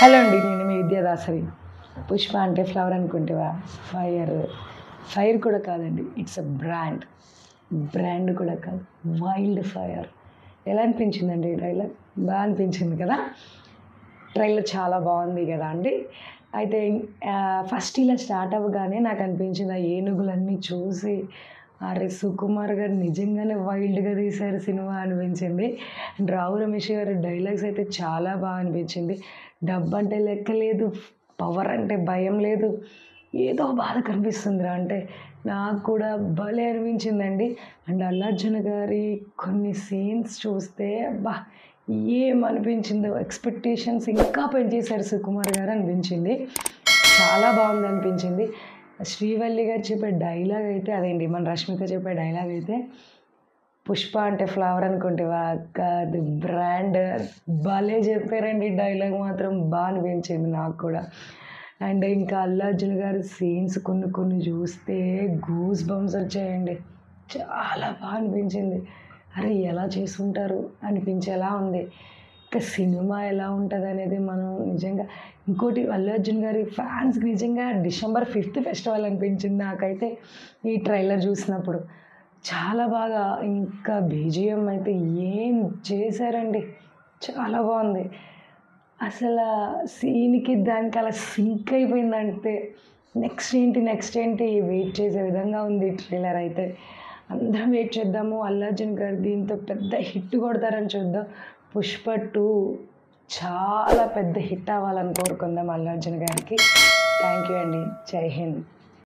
Hello అండి, నేను మీ విద్యాదాసరి. పుష్ప అంటే ఫ్లవర్ అనుకుంటేవా? ఫైర్ కూడా కాదండి, ఇట్స్ అ బ్రాండ్ కూడా కాదు, వైల్డ్ ఫైర్. ఎలా అనిపించిందండి ట్రైలర్? బాగా అనిపించింది కదా. ట్రైలర్ చాలా బాగుంది కదా అండి. అయితే ఫస్ట్ ఇలా స్టార్ట్ అవ్వగానే నాకు అనిపించింది, ఆ ఏనుగులన్నీ చూసి అరే సుకుమార్ గారు నిజంగానే వైల్డ్గా తీశారు సినిమా అనిపించింది. అండ్ రావు రమేష్ గారి డైలాగ్స్ అయితే చాలా బాగా అనిపించింది. డబ్బు అంటే లెక్క లేదు, పవర్ అంటే భయం లేదు, ఏదో బాధ కనిపిస్తుందిరా అంటే నాకు కూడా భలే అనిపించిందండి. అండ్ అల్లు అర్జున్ గారి కొన్ని సీన్స్ చూస్తే అబ్బా ఏమనిపించిందో, ఎక్స్పెక్టేషన్స్ ఇంకా పెంచేశారు సుకుమార్ గారు అనిపించింది. చాలా బాగుంది అనిపించింది. శ్రీవల్లి గారు చెప్పే డైలాగ్ అయితే అదేంటి, మన రష్మిక చెప్పే డైలాగ్ అయితే పుష్ప అంటే ఫ్లవర్ అనుకుంటేవా అక్క, అది బ్రాండ్. భలే చెప్పారండి డైలాగ్, మాత్రం బాగా అనిపించింది నాకు కూడా. అండ్ ఇంకా అల్లు అర్జున్ గారి సీన్స్ కొన్ని కొన్ని చూస్తే గూస్ బంప్స్ వచ్చాయండి. చాలా బాగా అనిపించింది. అరే ఎలా చేసుంటారు అనిపించేలా ఉంది. ఇంకా సినిమా ఎలా ఉంటుంది అనేది మనం నిజంగా. ఇంకోటి, అల్లు అర్జున్ గారి ఫ్యాన్స్కి నిజంగా December 5th ఫెస్టివల్ అనిపించింది నాకైతే ఈ ట్రైలర్ చూసినప్పుడు. చాలా బాగా, ఇంకా బీజిఎం అయితే ఏం చేశారండి, చాలా బాగుంది. అసలు సీన్కి దానికి అలా సింక్ అయిపోయిందంటే నెక్స్ట్ ఏంటి వెయిట్ చేసే విధంగా ఉంది ట్రైలర్ అయితే. అందరం వెయిట్ చేద్దాము, అల్లు అర్జున్ గారు దీంతో పెద్ద హిట్ కొడతారని చూద్దాం. పుష్ప 2 చాలా పెద్ద హిట్ అవ్వాలని కోరుకుందాం అల్లు అర్జున్ గారికి. థ్యాంక్ యూ అండి. జై హింద్.